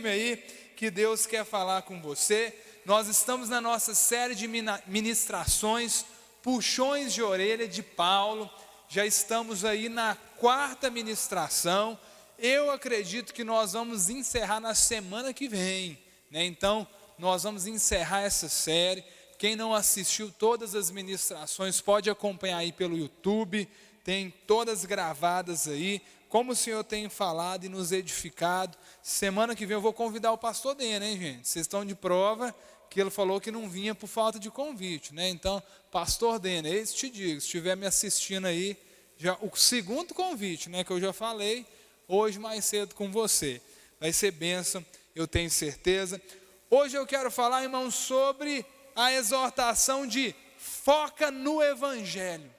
Aí que Deus quer falar com você. Nós estamos na nossa série de ministrações, puxões de orelha de Paulo. Já estamos aí na quarta ministração. Eu acredito que nós vamos encerrar na semana que vem, né? Então nós vamos encerrar essa série. Quem não assistiu todas as ministrações pode acompanhar aí pelo YouTube, tem todas gravadas aí. Como o Senhor tem falado e nos edificado. Semana que vem eu vou convidar o pastor Dena, hein, gente? Vocês estão de prova que ele falou que não vinha por falta de convite, né? Então, pastor Dena, eis te digo, se estiver me assistindo aí, já, o segundo convite, né, que eu já falei, hoje mais cedo com você. Vai ser bênção, eu tenho certeza. Hoje eu quero falar, irmãos, sobre a exortação de foca no Evangelho.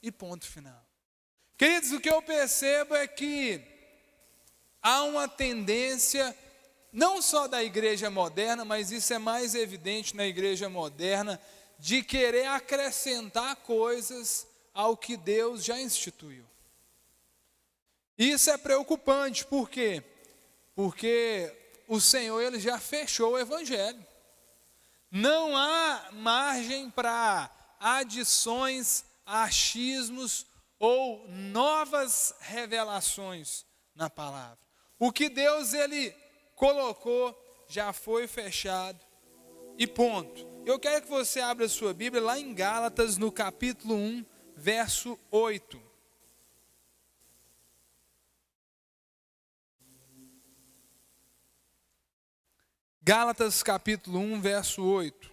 E ponto final. Queridos, o que eu percebo é que há uma tendência, não só da igreja moderna, mas isso é mais evidente na igreja moderna, de querer acrescentar coisas ao que Deus já instituiu. Isso é preocupante, por quê? Porque o Senhor ele já fechou o Evangelho. Não há margem para adições, achismos, ou novas revelações na palavra. O que Deus ele colocou já foi fechado e ponto. Eu quero que você abra a sua Bíblia lá em Gálatas, no capítulo 1, verso 8. Gálatas capítulo 1, verso 8.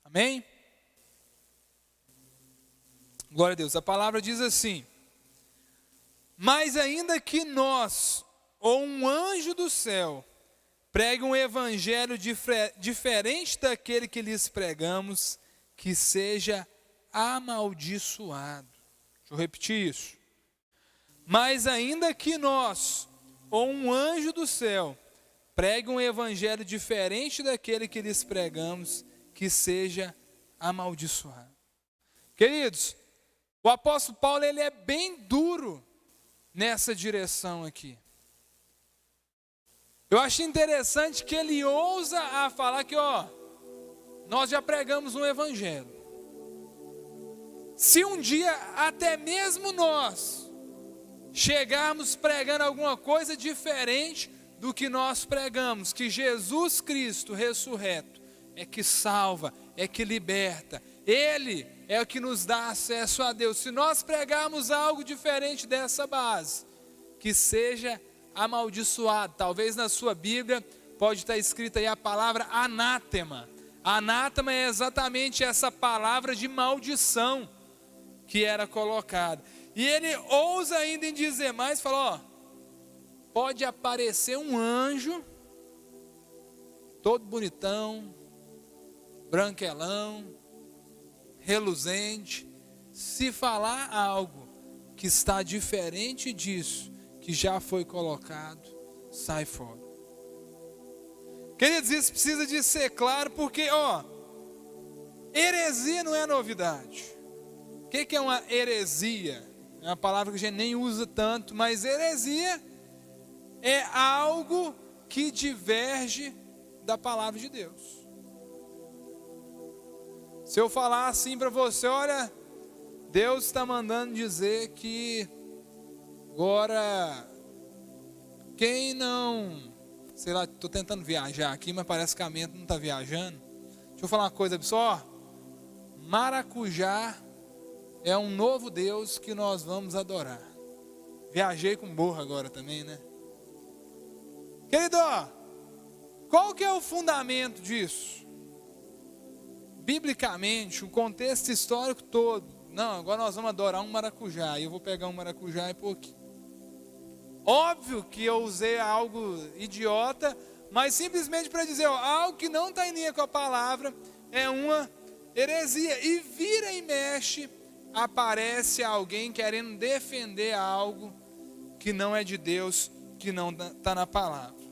Amém? Glória a Deus. A palavra diz assim: mas ainda que nós, ou um anjo do céu, pregue um evangelho diferente daquele que lhes pregamos, que seja amaldiçoado. Deixa eu repetir isso. Mas ainda que nós, ou um anjo do céu, pregue um evangelho diferente daquele que lhes pregamos, que seja amaldiçoado. Queridos, o apóstolo Paulo ele é bem duro nessa direção aqui. Eu acho interessante que ele ousa a falar que, nós já pregamos um evangelho. Se um dia até mesmo nós chegarmos pregando alguma coisa diferente do que nós pregamos, que Jesus Cristo ressurreto é que salva, é que liberta, Ele é o que nos dá acesso a Deus. Se nós pregarmos algo diferente dessa base, que seja amaldiçoado. Talvez na sua Bíblia pode estar escrita aí a palavra anátema. Anátema é exatamente essa palavra de maldição que era colocada. E ele ousa ainda em dizer mais, fala, pode aparecer um anjo, todo bonitão, branquelão, reluzente, se falar algo que está diferente disso, que já foi colocado, sai fora. Queridos, isso precisa de ser claro, porque, heresia não é novidade. O que é uma heresia? É uma palavra que a gente nem usa tanto, mas heresia é algo que diverge da palavra de Deus. Se eu falar assim para você, olha, Deus está mandando dizer que agora, quem não, sei lá, estou tentando viajar aqui, mas parece que a mente não está viajando. Deixa eu falar uma coisa, pessoal, maracujá é um novo Deus que nós vamos adorar. Viajei com burro agora também, né? Querido, qual que é o fundamento disso? Biblicamente, o contexto histórico todo. Não, agora nós vamos adorar um maracujá. E eu vou pegar um maracujá e pôr aqui. Óbvio que eu usei algo idiota, mas simplesmente para dizer, algo que não está em linha com a palavra é uma heresia. E vira e mexe, aparece alguém querendo defender algo que não é de Deus, que não está na palavra.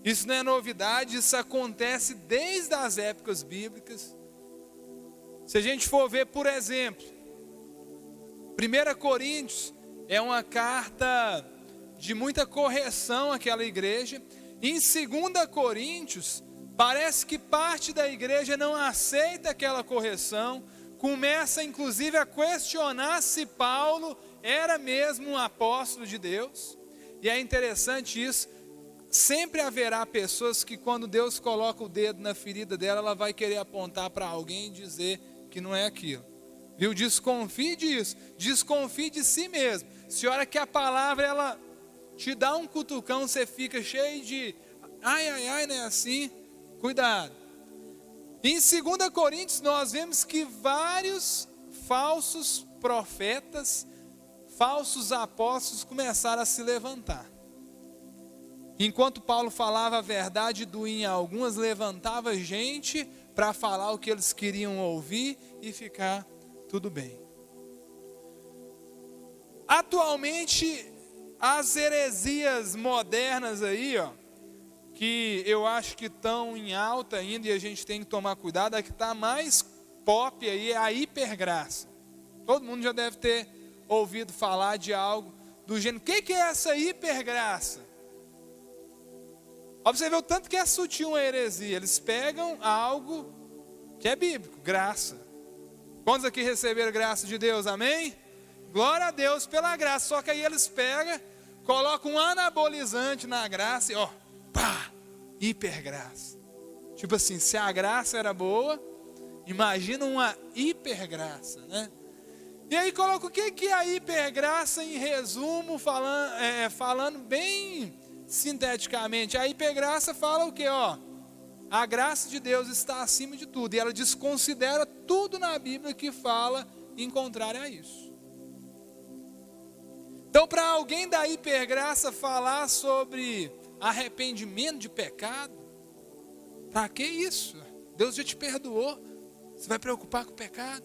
Isso não é novidade, isso acontece desde as épocas bíblicas. Se a gente for ver, por exemplo, 1 Coríntios é uma carta de muita correção àquela igreja. Em 2 Coríntios, parece que parte da igreja não aceita aquela correção, começa inclusive a questionar se Paulo era mesmo um apóstolo de Deus. E é interessante isso, sempre haverá pessoas que quando Deus coloca o dedo na ferida dela, ela vai querer apontar para alguém e dizer que não é aquilo. Viu? Desconfie disso, desconfie de si mesmo. Se a hora que a palavra ela te dá um cutucão, você fica cheio de ai, não é assim? Cuidado. Em 2 Coríntios nós vemos que vários falsos profetas, falsos apóstolos começaram a se levantar. Enquanto Paulo falava a verdade, doía em algumas, levantava gente para falar o que eles queriam ouvir e ficar tudo bem. Atualmente, as heresias modernas aí, que eu acho que estão em alta ainda e a gente tem que tomar cuidado, a que está mais pop aí é a hipergraça. Todo mundo já deve ter ouvido falar de algo do gênero. O que é essa hipergraça? Ó, você vê o tanto que é sutil uma heresia. Eles pegam algo que é bíblico, graça. Quantos aqui receberam graça de Deus, amém? Glória a Deus pela graça. Só que aí eles pegam, colocam um anabolizante na graça e pá, hipergraça. Tipo assim, se a graça era boa, imagina uma hipergraça, né? E aí coloca o que é a hipergraça em resumo, falando bem sinteticamente. A hipergraça fala o quê? A graça de Deus está acima de tudo, e ela desconsidera tudo na Bíblia que fala em contrário a isso. Então, para alguém da hipergraça falar sobre arrependimento de pecado, para que isso? Deus já te perdoou, você vai preocupar com o pecado?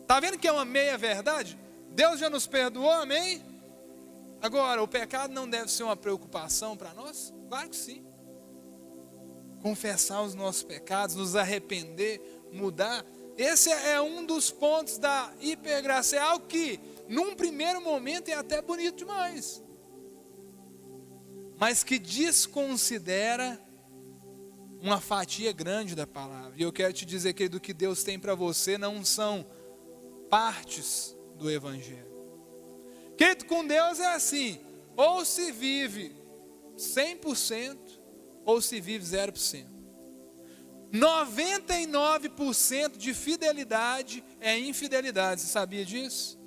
Está vendo que é uma meia verdade? Deus já nos perdoou, amém? Agora, o pecado não deve ser uma preocupação para nós? Claro que sim. Confessar os nossos pecados, nos arrepender, mudar. Esse é um dos pontos da hipergraça. É algo que, num primeiro momento, é até bonito demais, mas que desconsidera uma fatia grande da palavra. E eu quero te dizer, querido, que Deus tem para você não são partes do Evangelho. Querido, com Deus é assim, ou se vive 100%, ou se vive 0%. 99% de fidelidade é infidelidade, você sabia disso?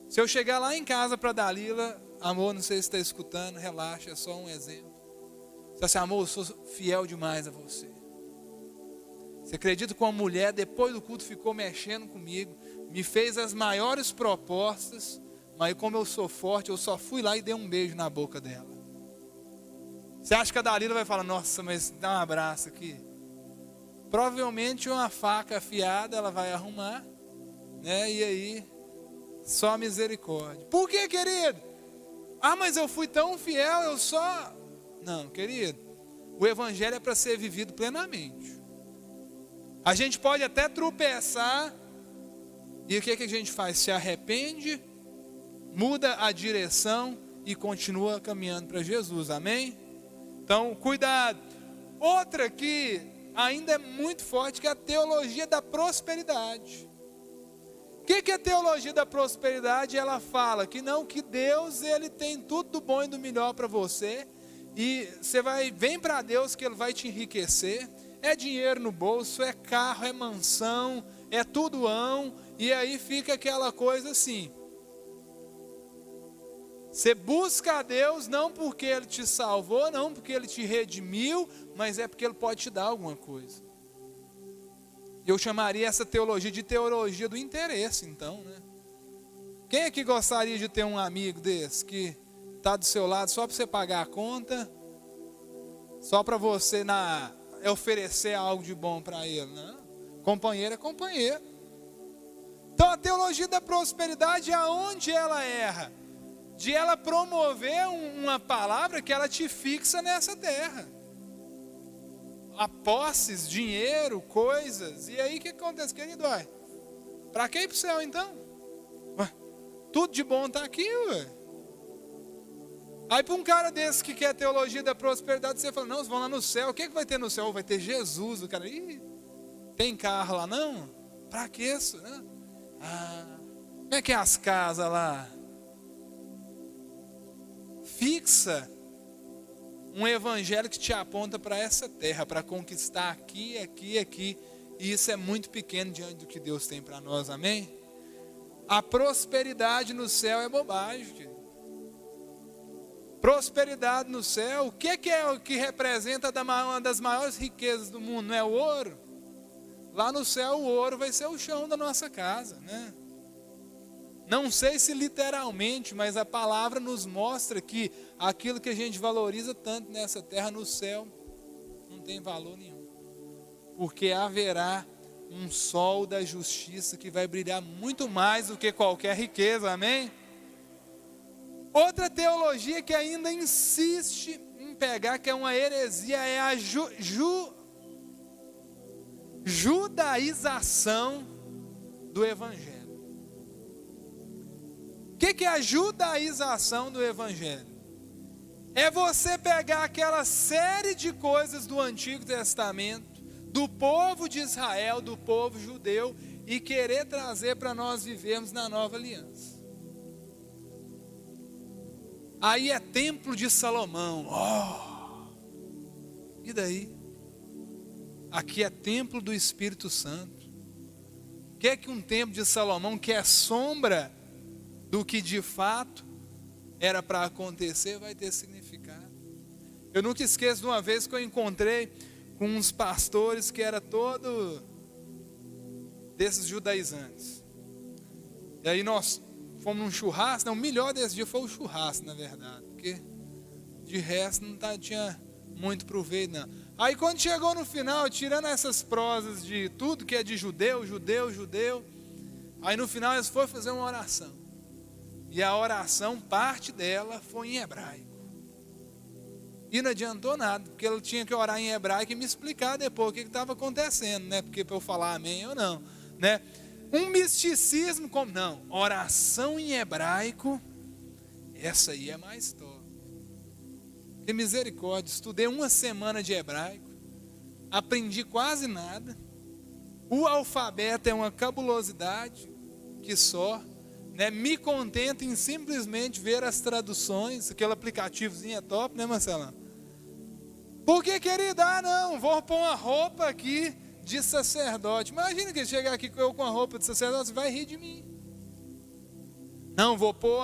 Se eu chegar lá em casa para Dalila, amor, não sei se está escutando, relaxa, é só um exemplo. Você assim, amor, eu sou fiel demais a você. Você acredita que uma mulher, depois do culto, ficou mexendo comigo, me fez as maiores propostas, mas como eu sou forte, eu só fui lá e dei um beijo na boca dela. Você acha que a Dalila vai falar, nossa, mas dá um abraço aqui? Provavelmente uma faca afiada ela vai arrumar, né? E aí, só misericórdia. Por que, querido? Ah, mas eu fui tão fiel, eu só... Não, querido, o Evangelho é para ser vivido plenamente. A gente pode até tropeçar, e o que a gente faz? Se arrepende, muda a direção e continua caminhando para Jesus, amém? Então, cuidado. Outra que ainda é muito forte, que é a teologia da prosperidade. O que é a teologia da prosperidade? Ela fala que Deus ele tem tudo do bom e do melhor para você, e você vem para Deus que Ele vai te enriquecer. É dinheiro no bolso, é carro, é mansão, é tudoão, e aí fica aquela coisa assim. Você busca a Deus não porque Ele te salvou, não porque Ele te redimiu, mas é porque Ele pode te dar alguma coisa. Eu chamaria essa teologia de teologia do interesse, então, né? Quem é que gostaria de ter um amigo desse, que está do seu lado só para você pagar a conta, só para você oferecer algo de bom para ele, né? Companheiro é companheiro. Então a teologia da prosperidade é aonde ela erra, de ela promover uma palavra que ela te fixa nessa terra. A posses, dinheiro, coisas. E aí o que acontece, querido? Para que ir para o céu então? Tudo de bom está aqui, ué. Aí para um cara desse que quer teologia da prosperidade, você fala, não, vocês vão lá no céu, o que vai ter no céu? Vai ter Jesus. O cara, tem carro lá não? Para que isso, né? Como é que é as casas lá? Fixa um evangelho que te aponta para essa terra, para conquistar aqui, aqui, aqui. E isso é muito pequeno diante do que Deus tem para nós, amém? A prosperidade no céu é bobagem, querido. Prosperidade no céu, o que é o que representa uma das maiores riquezas do mundo? Não é o ouro? Lá no céu o ouro vai ser o chão da nossa casa, né? Não sei se literalmente, mas a palavra nos mostra que aquilo que a gente valoriza tanto nessa terra, no céu, não tem valor nenhum. Porque haverá um sol da justiça que vai brilhar muito mais do que qualquer riqueza, amém? Outra teologia que ainda insiste em pegar, que é uma heresia, é a judaização do evangelho. O que é a judaização do evangelho? É você pegar aquela série de coisas do Antigo Testamento, do povo de Israel, do povo judeu, e querer trazer para nós vivermos na nova aliança. Aí é templo de Salomão. E daí? Aqui é templo do Espírito Santo. O que é que um templo de Salomão, que é sombra do que de fato era para acontecer, vai ter significado? Eu nunca esqueço de uma vez que eu encontrei com uns pastores que era todo desses judaizantes. E aí nós fomos num churrasco. Não, o melhor desse dia foi o churrasco, na verdade, porque de resto não tinha muito proveito, não. Aí quando chegou no final, tirando essas prosas de tudo que é de judeu, aí no final eles foram fazer uma oração. E a oração, parte dela foi em hebraico. E não adiantou nada, porque ele tinha que orar em hebraico e me explicar depois o que estava acontecendo, né? Porque para eu falar amém ou não, né? Um misticismo como, não, oração em hebraico, essa aí é mais top. Que misericórdia, estudei uma semana de hebraico, aprendi quase nada, o alfabeto é uma cabulosidade que só, né? Me contento em simplesmente ver as traduções, aquele aplicativozinho é top, né, Marcelão? Porque, querida, não, vou pôr uma roupa aqui de sacerdote. Imagina que chegar aqui eu com a roupa de sacerdote, você vai rir de mim. Não, vou pôr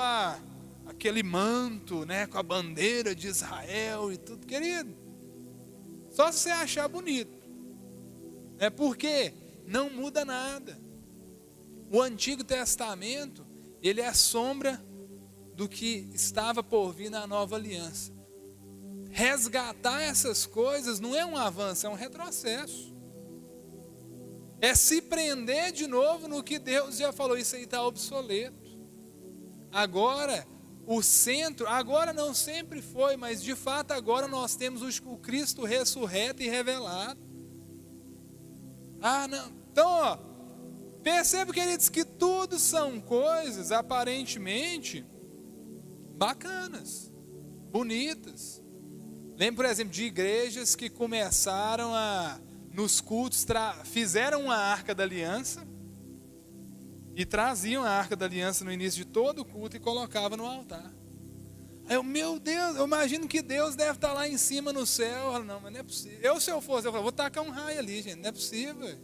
aquele manto, né, com a bandeira de Israel e tudo, querido. Só se você achar bonito. É porque não muda nada. O Antigo Testamento, ele é sombra do que estava por vir na nova aliança. Resgatar essas coisas não é um avanço, é um retrocesso. É se prender de novo no que Deus já falou, isso aí está obsoleto. Agora, o centro, agora não sempre foi, mas de fato agora nós temos o Cristo ressurreto e revelado. Não. Então, perceba, queridos, que tudo são coisas aparentemente bacanas, bonitas. Lembro, por exemplo, de igrejas que começaram nos cultos, fizeram uma arca da aliança e traziam a arca da aliança no início de todo o culto e colocavam no altar. Aí meu Deus, eu imagino que Deus deve estar lá em cima no céu. Não, mas não é possível. Se eu fosse, eu falava, vou tacar um raio ali, gente, não é possível.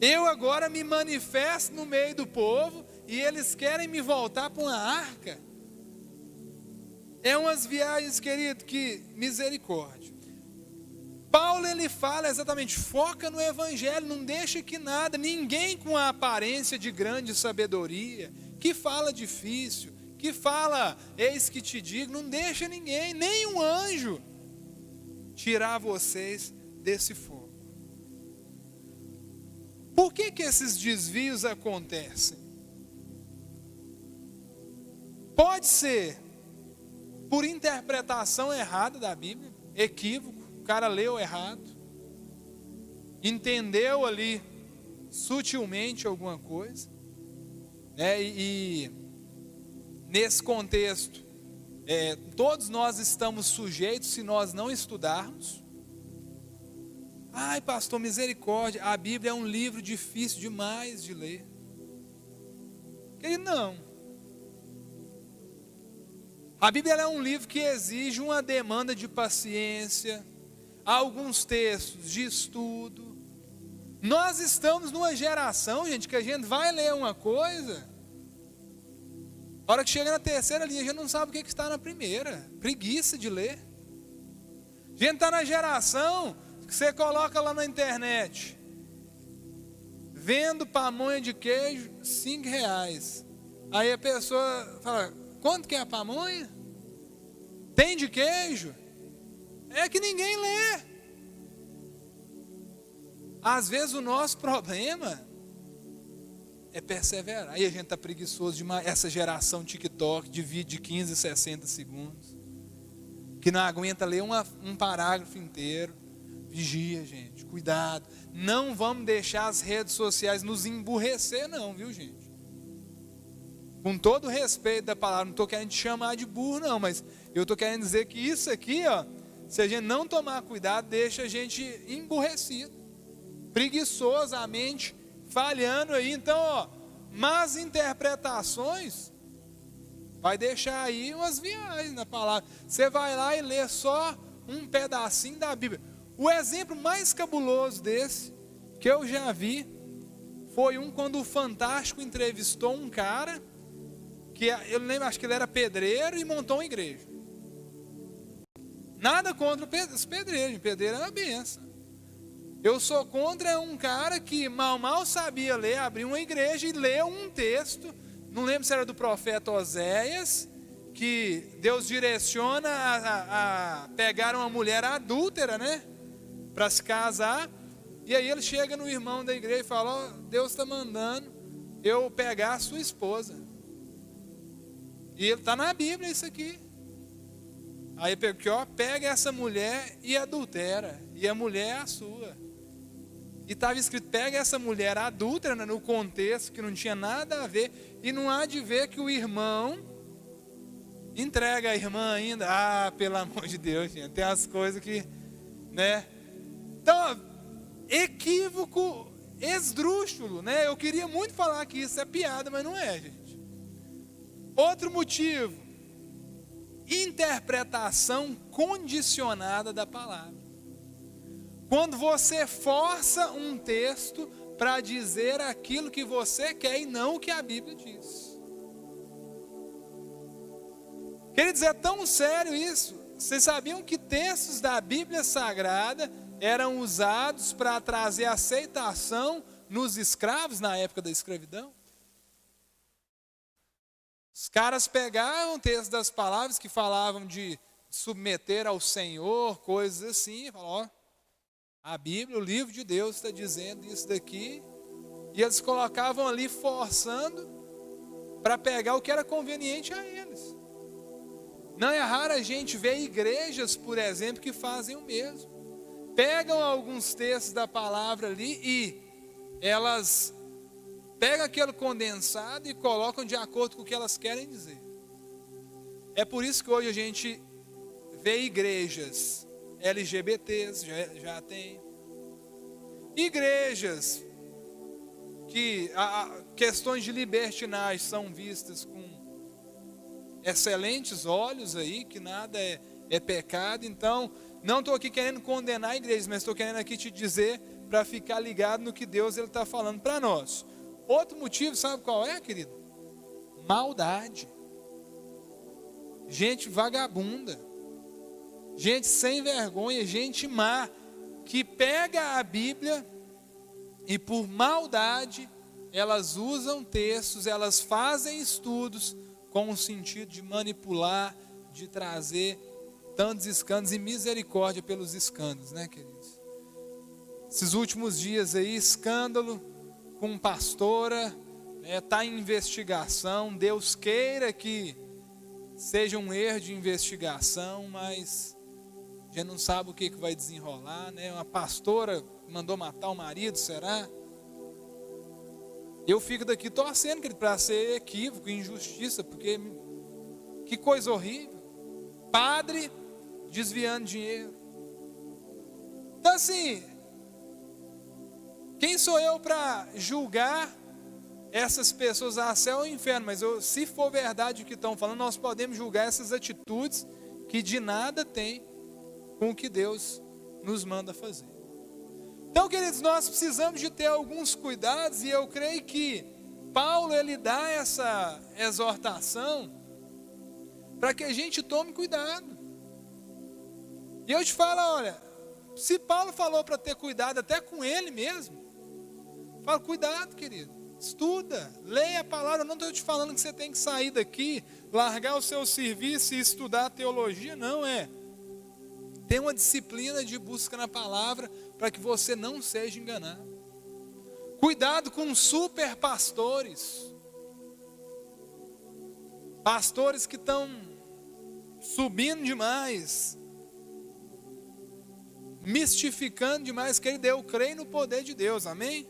Eu agora me manifesto no meio do povo e eles querem me voltar para uma arca. É umas viagens, querido, que misericórdia. Paulo, ele fala exatamente, foca no evangelho, não deixa que nada, ninguém com a aparência de grande sabedoria, que fala difícil, que fala, eis que te digo, não deixa ninguém, nem um anjo, tirar vocês desse fogo. Por que esses desvios acontecem? Pode ser por interpretação errada da Bíblia, equívoco, o cara leu errado, entendeu ali sutilmente alguma coisa, E nesse contexto, todos nós estamos sujeitos se nós não estudarmos. Ai, pastor, misericórdia, a Bíblia é um livro difícil demais de ler. Querido, não. A Bíblia é um livro que exige uma demanda de paciência, alguns textos de estudo. Nós estamos numa geração, gente, que a gente vai ler uma coisa, a hora que chega na terceira linha, a gente não sabe o que está na primeira. Preguiça de ler. A gente está na geração que você coloca lá na internet, vendo pamonha de queijo, R$5. Aí a pessoa fala, quanto que é a pamonha? Tem de queijo? É que ninguém lê. Às vezes o nosso problema é perseverar. Aí a gente está preguiçoso demais. Essa geração TikTok de vídeo de 15, 60 segundos, que não aguenta ler um parágrafo inteiro. Vigia, gente, cuidado. Não vamos deixar as redes sociais nos emburrecer não, viu, gente? Com todo o respeito da palavra, não estou querendo te chamar de burro não, mas eu estou querendo dizer que isso aqui, se a gente não tomar cuidado, deixa a gente emburrecido, preguiçosamente, falhando aí. Então, más interpretações vai deixar aí umas viagens na palavra. Você vai lá e lê só um pedacinho da Bíblia. O exemplo mais cabuloso desse que eu já vi foi quando o Fantástico entrevistou um cara que eu lembro, acho que ele era pedreiro e montou uma igreja. Nada contra os pedreiros, pedreiro é uma benção. Eu sou contra um cara que mal sabia ler, abriu uma igreja e leu um texto, não lembro se era do profeta Oséias, que Deus direciona a pegar uma mulher adúltera, né? Para se casar. E aí ele chega no irmão da igreja e fala, Deus está mandando eu pegar a sua esposa. E ele está na Bíblia isso aqui. Aí pega essa mulher e adultera, e a mulher é a sua. E estava escrito, pega essa mulher adúltera, né, no contexto que não tinha nada a ver, e não há de ver que o irmão entrega a irmã ainda. Ah, pelo amor de Deus, gente, tem as coisas que, né? Então, equívoco esdrúxulo, né? Eu queria muito falar que isso é piada, mas não é, gente. Outro motivo, interpretação condicionada da palavra. Quando você força um texto para dizer aquilo que você quer e não o que a Bíblia diz. Quer dizer, é tão sério isso. Vocês sabiam que textos da Bíblia Sagrada eram usados para trazer aceitação nos escravos na época da escravidão? Os caras pegavam textos das palavras que falavam de submeter ao Senhor, coisas assim, e falavam, a Bíblia, o livro de Deus está dizendo isso daqui, e eles colocavam ali forçando para pegar o que era conveniente a eles. Não é raro a gente ver igrejas, por exemplo, que fazem o mesmo. Pegam alguns textos da palavra ali e elas pegam aquele condensado e colocam de acordo com o que elas querem dizer. É por isso que hoje a gente vê igrejas LGBTs, já tem. Igrejas que questões de libertinagem são vistas com excelentes olhos aí, que nada é pecado. Então, não estou aqui querendo condenar a igreja, mas estou querendo aqui te dizer para ficar ligado no que Deus está falando para nós. Outro motivo, sabe qual é, querido? Maldade. Gente vagabunda. Gente sem vergonha, gente má, que pega a Bíblia e por maldade elas usam textos, elas fazem estudos com o sentido de manipular, de trazer tantos escândalos e misericórdia pelos escândalos, né, queridos? Esses últimos dias aí, escândalo com pastora, está em investigação. Deus queira que seja um erro de investigação, mas a gente não sabe o que vai desenrolar, né? Uma pastora mandou matar o marido, será? Eu fico daqui torcendo, querido, para ser equívoco, injustiça, porque que coisa horrível. Padre desviando dinheiro. Então assim, quem sou eu para julgar essas pessoas a céu ou inferno? Mas se for verdade o que estão falando, nós podemos julgar essas atitudes que de nada tem com o que Deus nos manda fazer. Então, queridos, nós precisamos de ter alguns cuidados, e eu creio que Paulo, ele dá essa exortação para que a gente tome cuidado. E eu te falo, olha, se Paulo falou para ter cuidado até com ele mesmo, fala, cuidado, querido, estuda, leia a palavra. Eu não estou te falando que você tem que sair daqui, largar o seu serviço e estudar teologia, não é. Tem uma disciplina de busca na palavra para que você não seja enganado. Cuidado com super pastores. Pastores que estão subindo demais, mistificando demais, querido. Eu creio no poder de Deus, amém?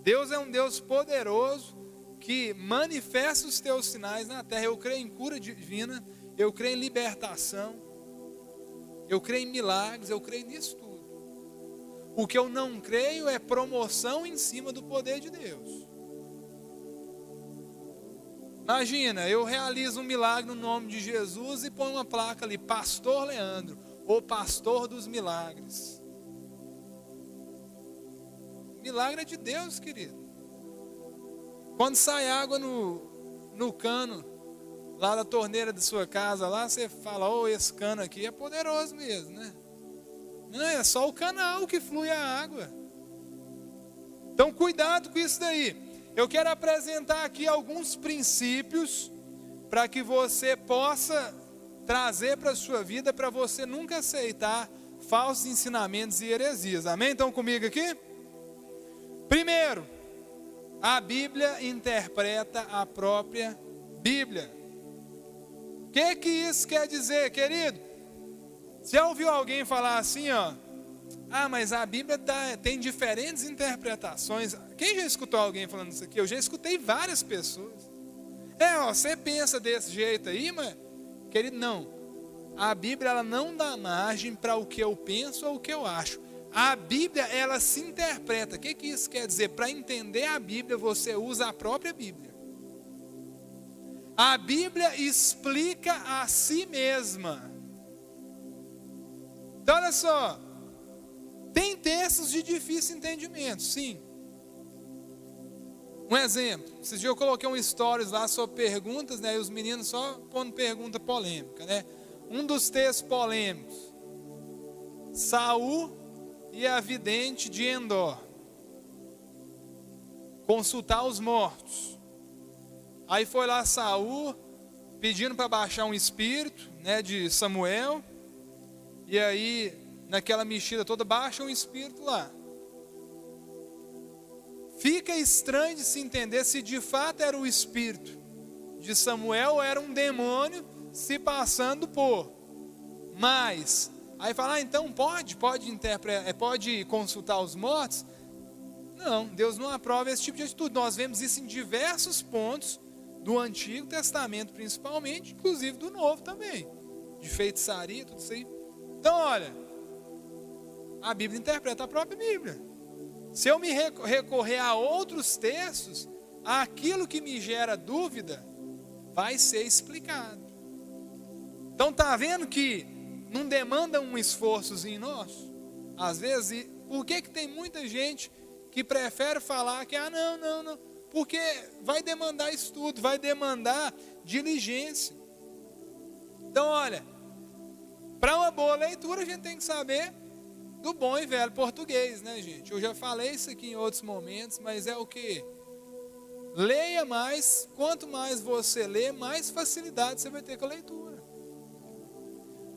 Deus é um Deus poderoso que manifesta os teus sinais na terra. Eu creio em cura divina, eu creio em libertação, eu creio em milagres, eu creio nisso tudo. O que eu não creio é promoção em cima do poder de Deus. Imagina, eu realizo um milagre no nome de Jesus e ponho uma placa ali, Pastor Leandro, ou Pastor dos Milagres. Milagre é de Deus, querido. Quando sai água no cano, lá da torneira da sua casa, lá você fala, esse cano aqui é poderoso mesmo, né? Não, é só o canal que flui a água. Então cuidado com isso daí. Eu quero apresentar aqui alguns princípios para que você possa trazer para a sua vida, para você nunca aceitar falsos ensinamentos e heresias. Amém? Então comigo aqui? Primeiro, a Bíblia interpreta a própria Bíblia. O que isso quer dizer, querido? Você já ouviu alguém falar assim, mas a Bíblia tem diferentes interpretações. Quem já escutou alguém falando isso aqui? Eu já escutei várias pessoas. Você pensa desse jeito aí, mas, querido, não. A Bíblia, ela não dá margem para o que eu penso ou o que eu acho. A Bíblia, ela se interpreta. O que isso quer dizer? Para entender a Bíblia, você usa a própria Bíblia. A Bíblia explica a si mesma. Então, olha só. Tem textos de difícil entendimento, sim. Um exemplo. Esses dias eu coloquei um stories lá sobre perguntas, né? E os meninos só pondo pergunta polêmica, né? Um dos textos polêmicos. Saul e a vidente de Endor. Consultar os mortos. Aí foi lá Saul pedindo para baixar um espírito, né, de Samuel. E aí, naquela mexida toda, baixa um espírito lá. Fica estranho de se entender se de fato era o espírito de Samuel ou era um demônio se passando por. Mas, aí fala, então pode consultar os mortos? Não, Deus não aprova esse tipo de atitude. Nós vemos isso em diversos pontos do Antigo Testamento principalmente, inclusive do Novo também. De feitiçaria, tudo isso aí. Então olha, a Bíblia interpreta a própria Bíblia. Se eu me recorrer a outros textos, aquilo que me gera dúvida vai ser explicado. Então tá vendo que não demanda um esforçozinho nosso? Às vezes, por que tem muita gente que prefere falar que não, porque vai demandar estudo, vai demandar diligência. Então olha, para uma boa leitura a gente tem que saber do bom e velho português, né, gente? Eu já falei isso aqui em outros momentos, mas é o que? Leia mais, quanto mais você lê, mais facilidade você vai ter com a leitura.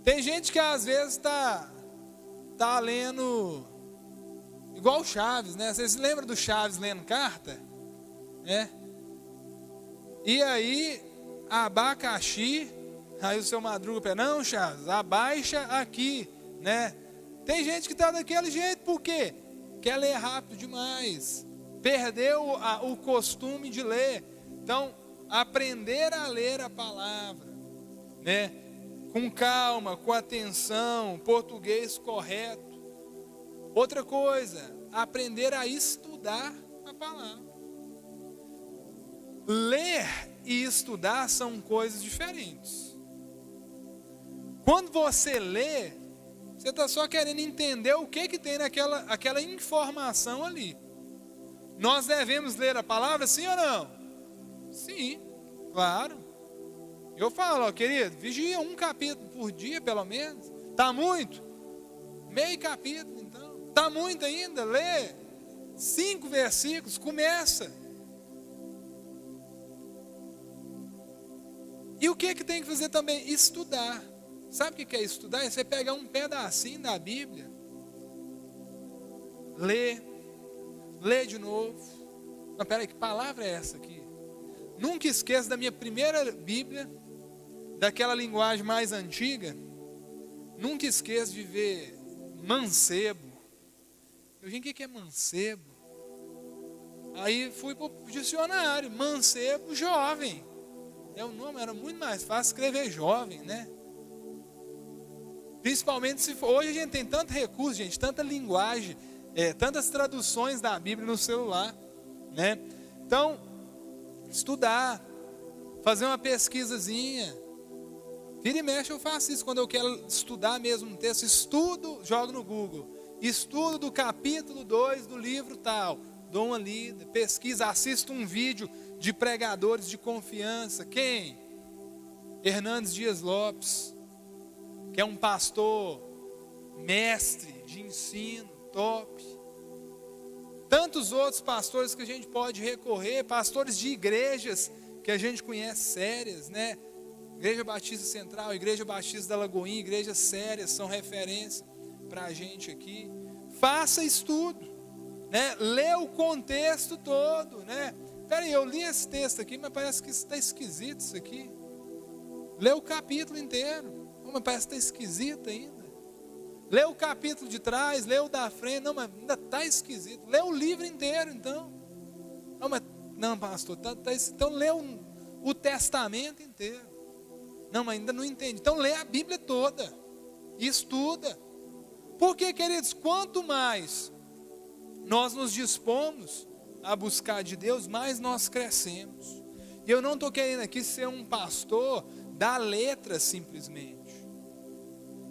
Tem gente que às vezes tá lendo igual o Chaves, né? Vocês se lembram do Chaves lendo carta? Né? E aí, abacaxi, aí o seu Madruga, não, Chaves, abaixa aqui, né? Tem gente que está daquele jeito, por quê? Quer ler rápido demais. perdeu o costume de ler. Então, aprender a ler a palavra, né? Com calma, com atenção, português correto. Outra coisa, aprender a estudar a palavra. Ler e estudar são coisas diferentes. Quando você lê, você está só querendo entender o que tem aquela informação ali. Nós devemos ler a palavra, sim ou não? Sim, claro. Eu falo, ó, querido, vigia um capítulo por dia, pelo menos. Está muito? Meio capítulo, então. Está muito ainda? Lê 5 versículos, começa. E o que tem que fazer também? Estudar. Sabe o que é estudar? É você pegar um pedacinho da Bíblia, ler de novo. Não, peraí, que palavra é essa aqui? Nunca esqueça da minha primeira Bíblia, daquela linguagem mais antiga. Nunca esqueça de ver mancebo. Eu disse, o que é mancebo? Aí fui para o dicionário, mancebo, jovem. O nome era muito mais fácil escrever jovem, né? Principalmente se for, hoje a gente tem tanto recurso, gente, tanta linguagem, tantas traduções da Bíblia no celular, né? Então, estudar, fazer uma pesquisazinha. Vira e mexe eu faço isso quando eu quero estudar mesmo um texto. Estudo, jogo no Google. Estudo do capítulo 2 do livro tal. Dou uma lida, pesquisa, assisto um vídeo de pregadores de confiança. Quem? Hernandes Dias Lopes, que é um pastor mestre de ensino, top. Tantos outros pastores que a gente pode recorrer, pastores de igrejas que a gente conhece sérias, né? Igreja Batista Central, Igreja Batista da Lagoinha, igrejas sérias, são referência para a gente aqui. Faça estudo, né? Lê o contexto todo, né? Peraí, eu li esse texto aqui, mas parece que está esquisito isso aqui. Lê o capítulo inteiro, mas parece que está esquisito ainda. Lê o capítulo de trás, lê o da frente, não, mas ainda está esquisito. Lê o livro inteiro, então. Não, pastor, então lê o testamento inteiro. Não, mas ainda não entendi. Então lê a Bíblia toda e estuda. Porque, queridos, quanto mais nós nos dispomos a buscar de Deus, mais nós crescemos. E eu não estou querendo aqui ser um pastor da letra simplesmente.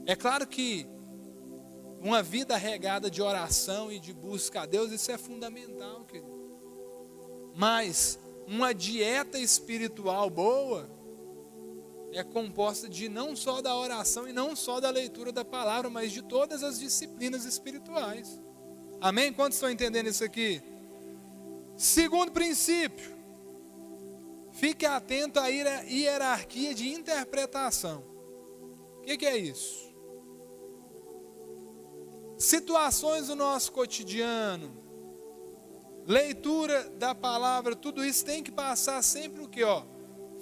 É claro que uma vida regada de oração e de busca a Deus, isso é fundamental, querido. Mas uma dieta espiritual boa é composta de não só da oração e não só da leitura da palavra, mas de todas as disciplinas espirituais. Amém? Quantos estão entendendo isso aqui? Segundo princípio, fique atento à hierarquia de interpretação. O que é isso? Situações do nosso cotidiano, leitura da palavra, tudo isso tem que passar sempre o quê?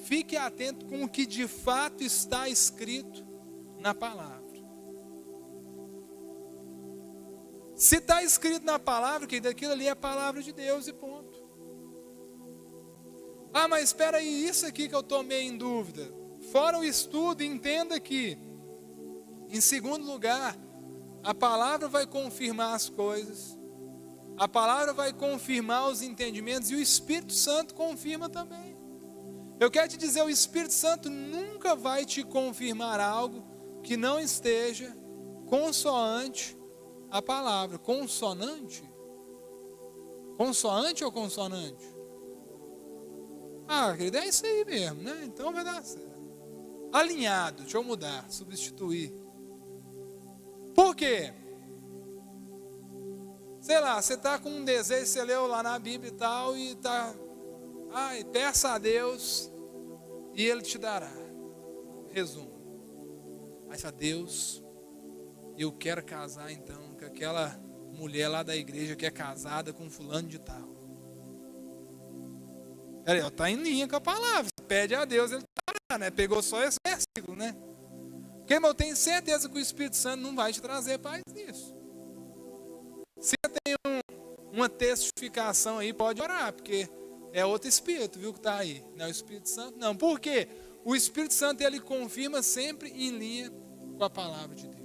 Fique atento com o que de fato está escrito na palavra. Se está escrito na palavra, que daquilo ali é a palavra de Deus e ponto. Ah, mas espera aí, isso aqui que eu estou meio em dúvida. Fora o estudo, entenda que, em segundo lugar, a palavra vai confirmar as coisas, a palavra vai confirmar os entendimentos e o Espírito Santo confirma também. Eu quero te dizer, o Espírito Santo nunca vai te confirmar algo que não esteja consoante a palavra. Consonante? Consoante ou consonante? Ah, querido, é isso aí mesmo, né? Então vai dar certo. Alinhado, deixa eu mudar, substituir. Por quê? Sei lá, você está com um desejo, você leu lá na Bíblia e tal, e está... Ai, peça a Deus e Ele te dará. Resumo. Aí você fala, Deus, eu quero casar então com aquela mulher lá da igreja que é casada com fulano de tal. Peraí, está em linha com a palavra. Você pede a Deus, Ele te dará, né? Pegou só esse versículo, né? Porque, irmão, eu tenho certeza que o Espírito Santo não vai te trazer paz nisso. Se você tem uma testificação aí, pode orar, porque é outro Espírito, viu, que está aí. Não é o Espírito Santo, não. Por quê? O Espírito Santo, ele confirma sempre em linha com a palavra de Deus.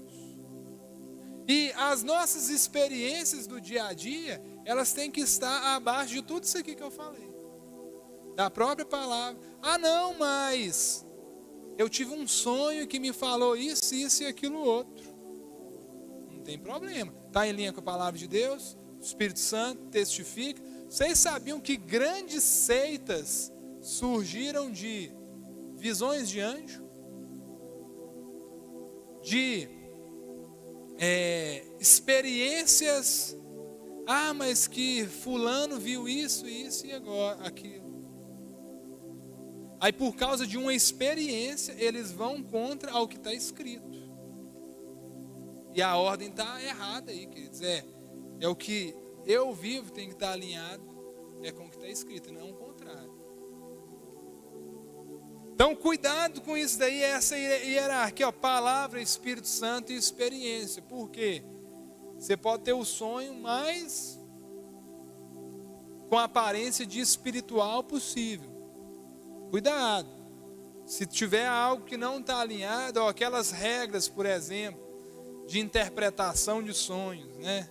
E as nossas experiências do dia a dia, elas têm que estar abaixo de tudo isso aqui que eu falei. Da própria palavra. Ah, não, mas eu tive um sonho que me falou isso, isso e aquilo outro. Não tem problema. Está em linha com a palavra de Deus, o Espírito Santo testifica. Vocês sabiam que grandes seitas surgiram de visões de anjo? De experiências. Ah, mas que fulano viu isso, isso e agora aquilo. Aí por causa de uma experiência, eles vão contra ao que está escrito. E a ordem está errada aí, queridos. É o que eu vivo, tem que estar alinhado com o que está escrito, não o contrário. Então cuidado com isso daí, essa hierarquia, ó, palavra, Espírito Santo e experiência. Por quê? Você pode ter o sonho mais com a aparência de espiritual possível. Cuidado. Se tiver algo que não está alinhado, ó, aquelas regras, por exemplo, de interpretação de sonhos, né?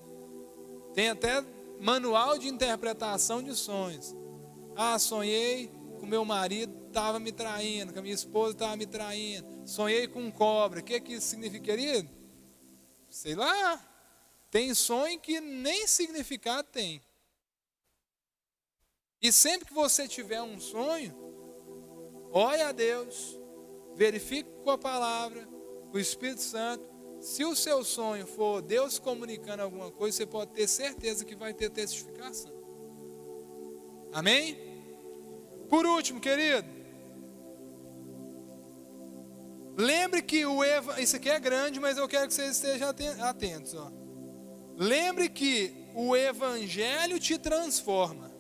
Tem até manual de interpretação de sonhos. Ah, sonhei com meu marido, estava me traindo, com a minha esposa estava me traindo. Sonhei com cobra. O que isso significa, querido? Sei lá. Tem sonho que nem significado tem. E sempre que você tiver um sonho, ore a Deus, verifique com a palavra, o Espírito Santo. Se o seu sonho for Deus comunicando alguma coisa, você pode ter certeza que vai ter testificação. Amém? Por último, querido, lembre que isso aqui é grande, mas eu quero que vocês estejam atentos. Ó. Lembre que o Evangelho te transforma,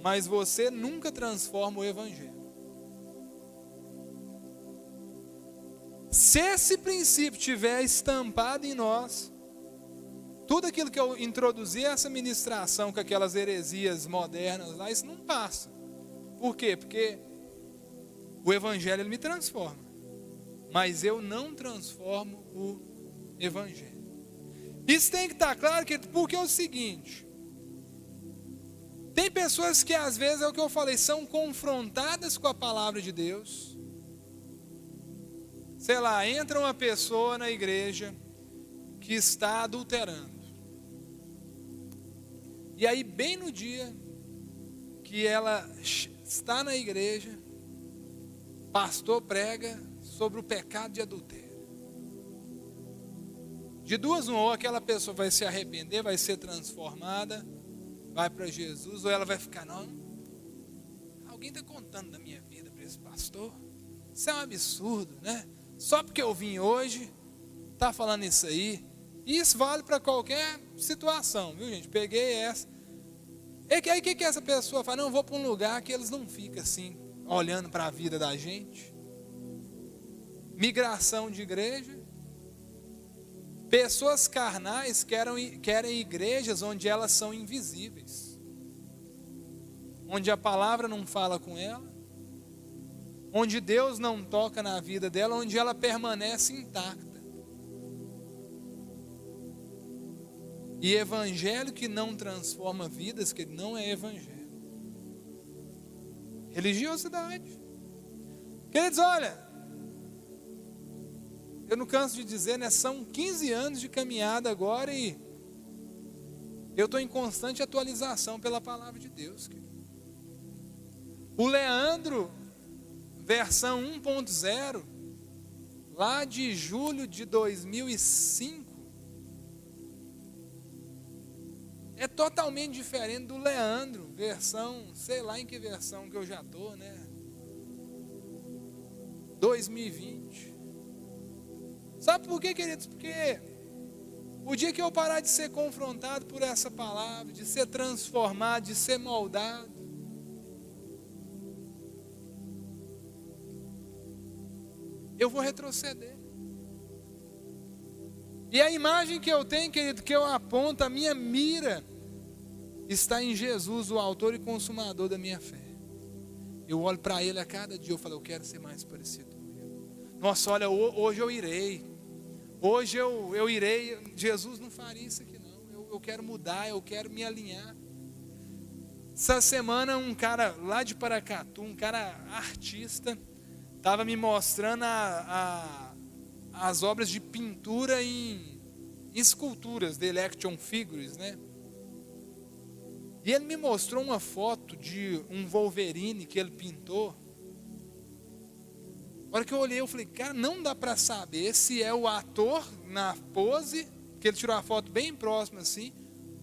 mas você nunca transforma o Evangelho. Se esse princípio tiver estampado em nós, tudo aquilo que eu introduzi, essa ministração com aquelas heresias modernas lá, isso não passa. Por quê? Porque o Evangelho ele me transforma, mas eu não transformo o Evangelho. Isso tem que estar claro, porque é o seguinte: tem pessoas que às vezes, é o que eu falei, são confrontadas com a palavra de Deus. Sei lá, entra uma pessoa na igreja que está adulterando. E aí, bem no dia que ela está na igreja, pastor prega sobre o pecado de adultério. De duas uma, ou aquela pessoa vai se arrepender, vai ser transformada, vai para Jesus, ou ela vai ficar, não, alguém está contando da minha vida para esse pastor? Isso é um absurdo, né? Só porque eu vim hoje, está falando isso aí. E isso vale para qualquer situação, viu, gente? Peguei essa. E aí o que essa pessoa fala? Não, eu vou para um lugar que eles não ficam assim, olhando para a vida da gente. Migração de igreja. Pessoas carnais querem igrejas onde elas são invisíveis. Onde a palavra não fala com ela. Onde Deus não toca na vida dela, onde ela permanece intacta. E evangelho que não transforma vidas, que não é evangelho. Religiosidade. Queridos, olha, eu não canso de dizer, né? São 15 anos de caminhada agora e eu estou em constante atualização pela palavra de Deus. Querido. O Leandro, versão 1.0, lá de julho de 2005, é totalmente diferente do Leandro, versão, sei lá em que versão que eu já estou, né? 2020. Sabe por quê, queridos? Porque o dia que eu parar de ser confrontado por essa palavra, de ser transformado, de ser moldado, eu vou retroceder. E a imagem que eu tenho, querido, que eu aponto, a minha mira, está em Jesus, o autor e consumador da minha fé. Eu olho para Ele a cada dia, eu falo, eu quero ser mais parecido com Ele. Nossa, olha, hoje eu irei. Hoje eu irei. Jesus não faria isso aqui não. Eu quero mudar, eu quero me alinhar. Essa semana um cara lá de Paracatu, um cara artista, estava me mostrando as obras de pintura em esculturas, de action figures, né? E ele me mostrou uma foto de um Wolverine que ele pintou. Na hora que eu olhei, eu falei, cara, não dá para saber se é o ator na pose, que ele tirou a foto bem próxima assim,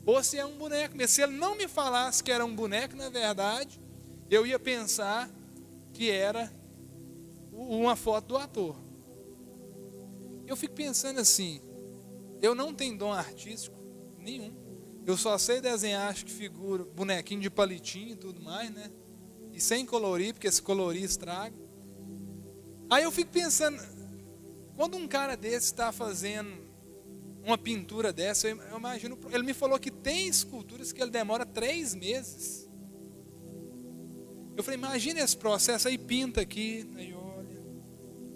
ou se é um boneco. Mas se ele não me falasse que era um boneco, na verdade, eu ia pensar que era uma foto do ator. Eu fico pensando assim, eu não tenho dom artístico nenhum. Eu só sei desenhar, acho que figura, bonequinho de palitinho e tudo mais, né? E sem colorir, porque se colorir estraga. Aí eu fico pensando, quando um cara desse está fazendo uma pintura dessa, eu imagino, ele me falou que tem esculturas que ele demora 3 meses. Eu falei, imagina esse processo, aí pinta aqui, aí olha,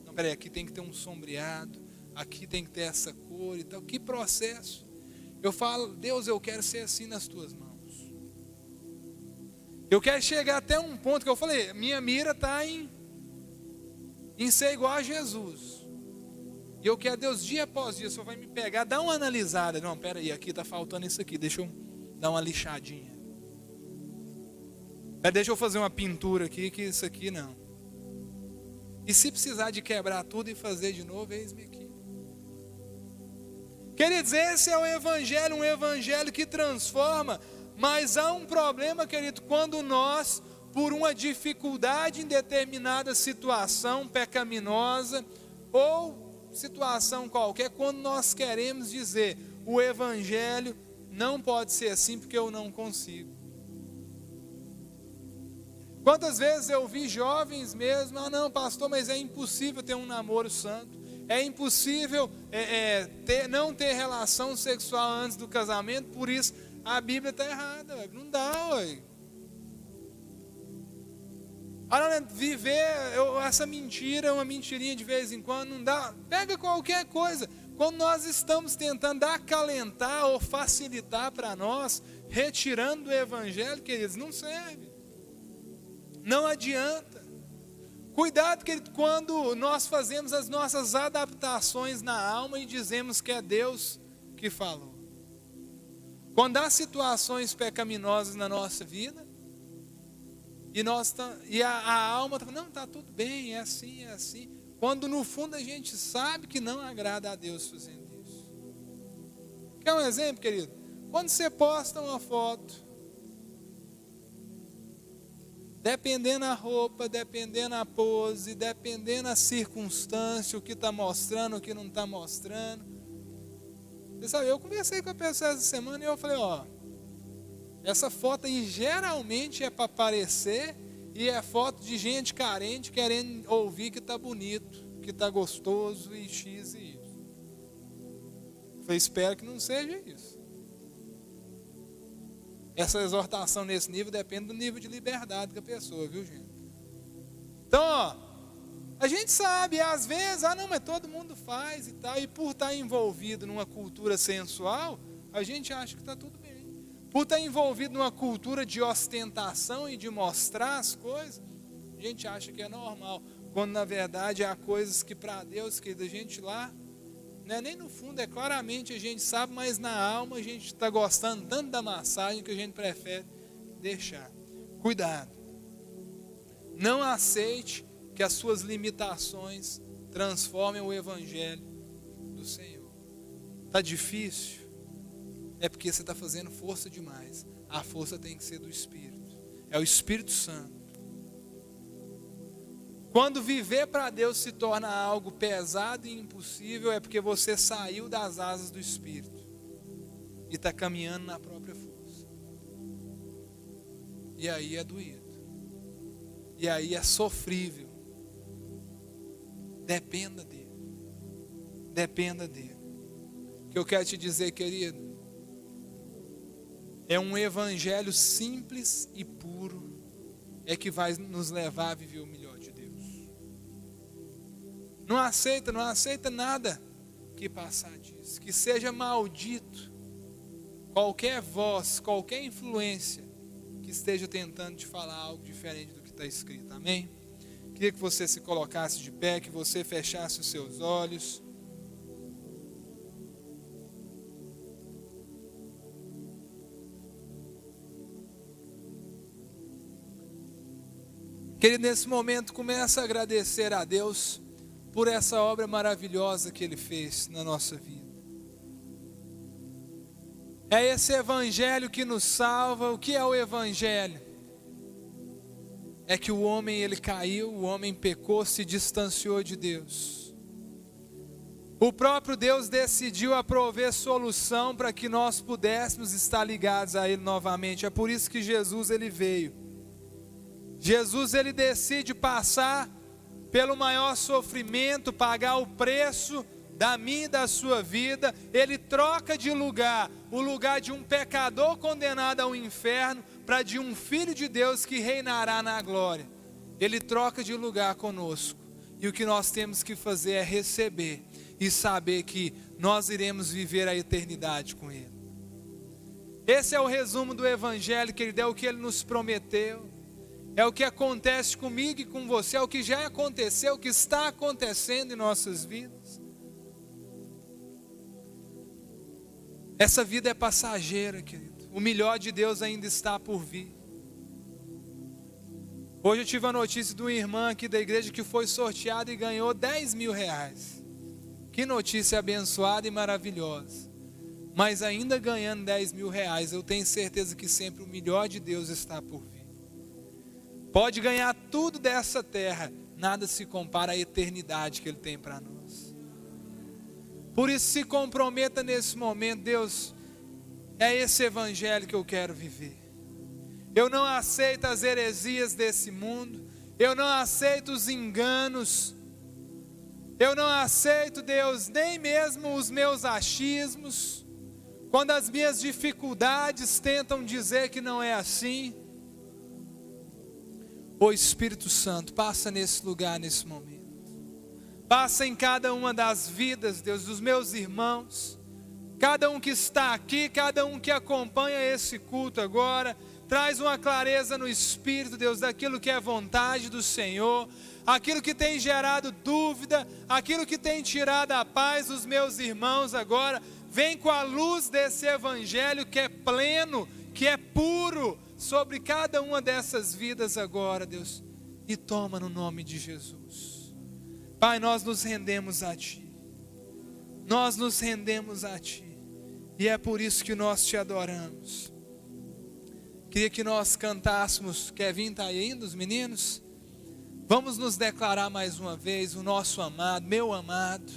não, peraí, aqui tem que ter um sombreado, aqui tem que ter essa cor e tal, que processo. Eu falo, Deus, eu quero ser assim nas tuas mãos. Eu quero chegar até um ponto que eu falei, minha mira está em ser igual a Jesus. E eu quero, Deus, dia após dia, o Senhor vai me pegar, dar uma analisada. Não, peraí, aqui está faltando isso aqui, deixa eu dar uma lixadinha. Deixa eu fazer uma pintura aqui, que isso aqui não. E se precisar de quebrar tudo e fazer de novo, eis-me aqui. Queridos, esse é o Evangelho, um Evangelho que transforma, mas há um problema, querido, quando nós, por uma dificuldade em determinada situação pecaminosa, ou situação qualquer, quando nós queremos dizer, o Evangelho não pode ser assim porque eu não consigo. Quantas vezes eu vi jovens mesmo, não pastor, mas é impossível ter um namoro santo, é impossível não ter relação sexual antes do casamento, por isso a Bíblia está errada, não dá, ué. Viver essa mentira, uma mentirinha de vez em quando, não dá. Pega qualquer coisa. Quando nós estamos tentando acalentar ou facilitar para nós, retirando o Evangelho, queridos, não serve. Não adianta. Cuidado, querido, quando nós fazemos as nossas adaptações na alma e dizemos que é Deus que falou. Quando há situações pecaminosas na nossa vida, e a alma está falando, não, está tudo bem, é assim, é assim. Quando no fundo a gente sabe que não agrada a Deus fazendo isso. Quer um exemplo, querido? Quando você posta uma foto, dependendo da roupa, dependendo da pose, dependendo da circunstância, o que está mostrando, o que não está mostrando. Você sabe, eu conversei com a pessoa essa semana e eu falei, essa foto aí geralmente é para aparecer e é foto de gente carente querendo ouvir que está bonito, que está gostoso e X e Y. Eu espero que não seja isso. Essa exortação nesse nível depende do nível de liberdade da pessoa, viu, gente? Então, a gente sabe, às vezes, não, mas todo mundo faz e tal, e por estar envolvido numa cultura sensual, a gente acha que está tudo bem. Por estar envolvido numa cultura de ostentação e de mostrar as coisas, a gente acha que é normal. Quando na verdade há coisas que para Deus, que a gente lá, não é nem no fundo, é claramente a gente sabe, mas na alma a gente está gostando tanto da massagem que a gente prefere deixar. Cuidado. Não aceite que as suas limitações transformem o Evangelho do Senhor. Está difícil? É porque você está fazendo força demais. A força tem que ser do Espírito. É o Espírito Santo. Quando viver para Deus se torna algo pesado e impossível, é porque você saiu das asas do Espírito e está caminhando na própria força. E aí é doído. E aí é sofrível. Dependa dele. Dependa dele. O que eu quero te dizer, querido, É um evangelho simples e puro, é que vai nos levar a viver o melhor de Deus. Não aceita nada que passar disso. Que seja maldito qualquer voz, qualquer influência que esteja tentando te falar algo diferente do que está escrito. Amém? Queria que você se colocasse de pé, que você fechasse os seus olhos. Querido, nesse momento começa a agradecer a Deus por essa obra maravilhosa que Ele fez na nossa vida. É esse evangelho que nos salva. O que é o evangelho? É que o homem ele caiu, o homem pecou, se distanciou de Deus. O próprio Deus decidiu prover solução para que nós pudéssemos estar ligados a Ele novamente. É por isso que Jesus ele veio. Jesus ele decide passar pelo maior sofrimento, pagar o preço da minha e da sua vida. Ele troca de lugar, o lugar de um pecador condenado ao inferno, para de um filho de Deus que reinará na glória. Ele troca de lugar conosco. E o que nós temos que fazer é receber e saber que nós iremos viver a eternidade com Ele. Esse é o resumo do evangelho, querido, é o que Ele nos prometeu. É o que acontece comigo e com você, é o que já aconteceu, o que está acontecendo em nossas vidas. Essa vida é passageira, querido. O melhor de Deus ainda está por vir. Hoje eu tive a notícia de uma irmã aqui da igreja que foi sorteada e ganhou 10 mil reais. Que notícia abençoada e maravilhosa. Mas ainda ganhando 10 mil reais, eu tenho certeza que sempre o melhor de Deus está por vir. Pode ganhar tudo dessa terra, nada se compara à eternidade que Ele tem para nós. Por isso se comprometa nesse momento. Deus, é esse evangelho que eu quero viver. Eu não aceito as heresias desse mundo. Eu não aceito os enganos. Eu não aceito, Deus, nem mesmo os meus achismos. Quando as minhas dificuldades tentam dizer que não é assim. Ô Espírito Santo, passa nesse lugar, nesse momento. Passa em cada uma das vidas, Deus, dos meus irmãos. Cada um que está aqui, cada um que acompanha esse culto agora. Traz uma clareza no Espírito, Deus, daquilo que é vontade do Senhor. Aquilo que tem gerado dúvida, aquilo que tem tirado a paz dos meus irmãos agora. Vem com a luz desse evangelho que é pleno, que é puro, sobre cada uma dessas vidas agora, Deus, e toma no nome de Jesus. Pai, nós nos rendemos a Ti, nós nos rendemos a Ti, e é por isso que nós Te adoramos. Queria que nós cantássemos. Kevin está aí ainda, os meninos? Vamos nos declarar mais uma vez, o nosso amado, meu amado,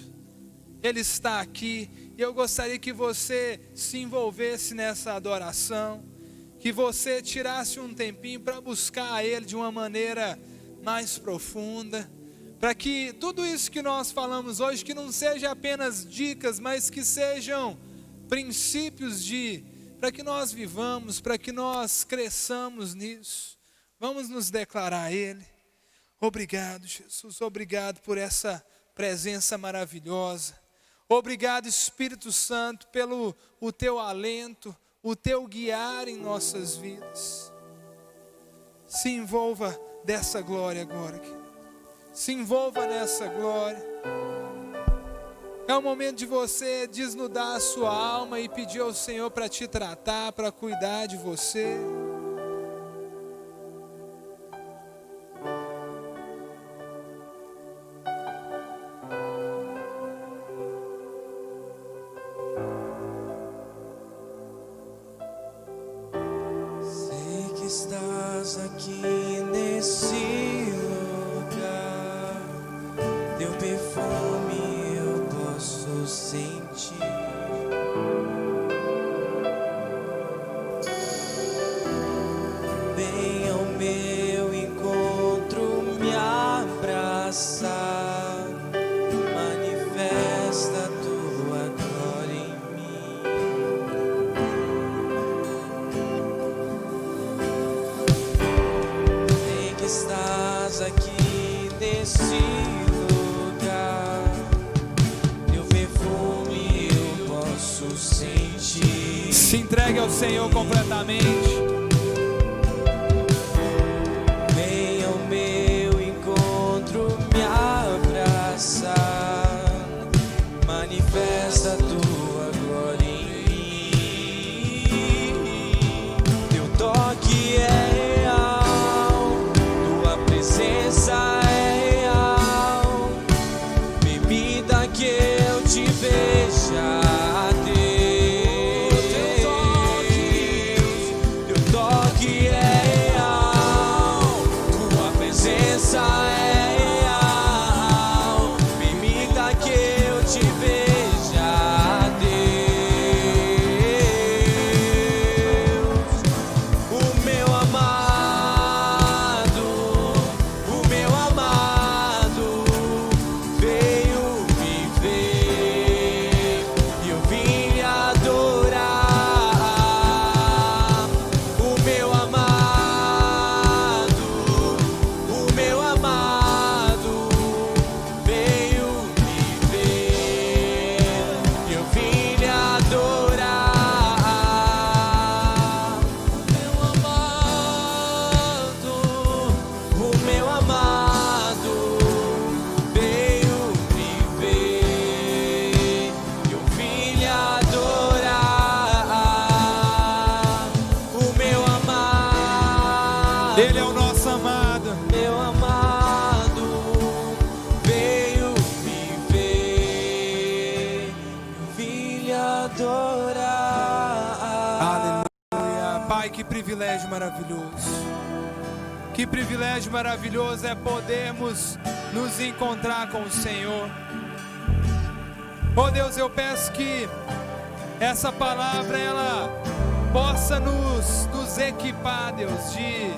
Ele está aqui, e eu gostaria que você se envolvesse nessa adoração, que você tirasse um tempinho para buscar a Ele de uma maneira mais profunda, para que tudo isso que nós falamos hoje, que não seja apenas dicas, mas que sejam princípios para que nós vivamos, para que nós cresçamos nisso. Vamos nos declarar a Ele. Obrigado, Jesus, obrigado por essa presença maravilhosa. Obrigado, Espírito Santo, pelo o Teu alento, o Teu guiar em nossas vidas. Se envolva dessa glória agora, querido. Se envolva nessa glória. É o momento de você desnudar a sua alma e pedir ao Senhor para te tratar, para cuidar de você. Estás aqui nesse lugar, teu perfume eu posso sentir. Vem ao meu encontro me abraçar, manifesta a tua glória em mim. ao Senhor completamente. Vem ao meu encontro, me abraça, manifesta a tua glória em mim. Teu toque é real, tua presença é real. Permita que eu te veja, Deus. Teu toque é real, tua presença é real. Permita que eu te veja, Deus. O meu amado veio me ver e eu vim lhe adorar. O meu amado veio me ver e eu vim lhe adorar. O meu amado veio me ver e eu vim lhe adorar. O meu amado, Ele é o nosso amado. meu amado veio me ver, eu vim lhe adorar. Aleluia. Pai, que privilégio maravilhoso. Que privilégio maravilhoso é podermos nos encontrar com o Senhor. Oh Deus, eu peço que essa palavra ela possa nos equipar, Deus, de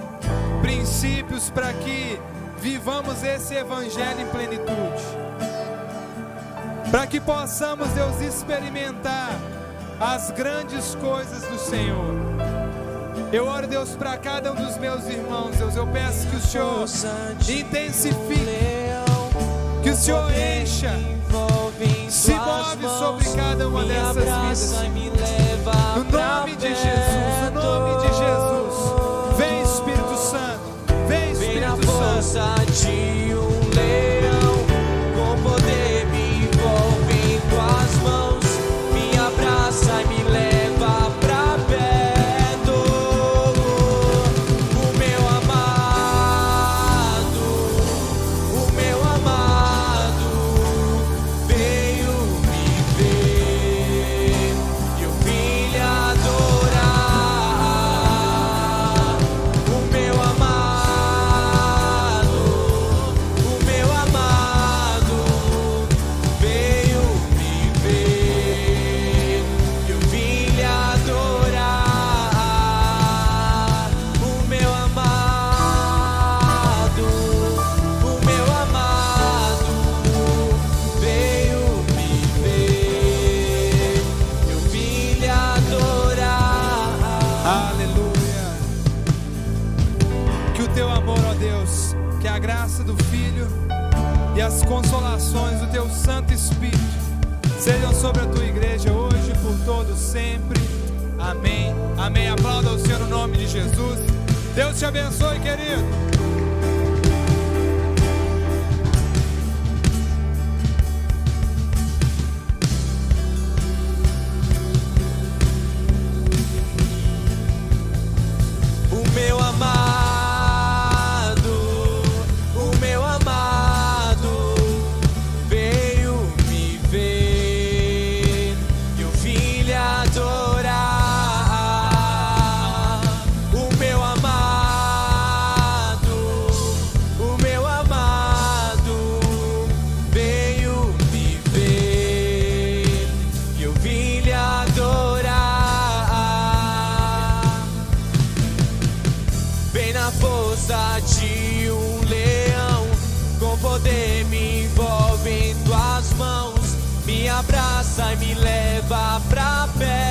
princípios para que vivamos esse evangelho em plenitude. Para que possamos, Deus, experimentar as grandes coisas do Senhor. Eu oro, Deus, para cada um dos meus irmãos, Deus. Eu peço que o Senhor intensifique, que o Senhor encha, se move sobre cada uma dessas vidas. No nome de Jesus, no nome de Jesus. Vem, Espírito Santo, vem, Vem na Espírito Santo. força de um leão, com poder me envolve em tuas mãos, me abraça e me leva pra perto. O meu amado veio me ver e eu vim lhe adorar. O meu amado veio me ver, eu vim lhe adorar. O meu amado veio me ver, eu vim lhe adorar. Aleluia. Que o teu amor, ó Deus, que a graça do Filho e as consolações do teu Santo Espírito sejam sobre a tua igreja hoje e por todos sempre. Amém. Amém. Aplauda o Senhor no nome de Jesus. Deus te abençoe, querido. O meu amado veio me ver, eu vim lhe adorar. O meu amado veio me ver, eu vim lhe adorar. Vem na força de um leão, com poder me envolve em tuas mãos, me abraça e me leva pra perto.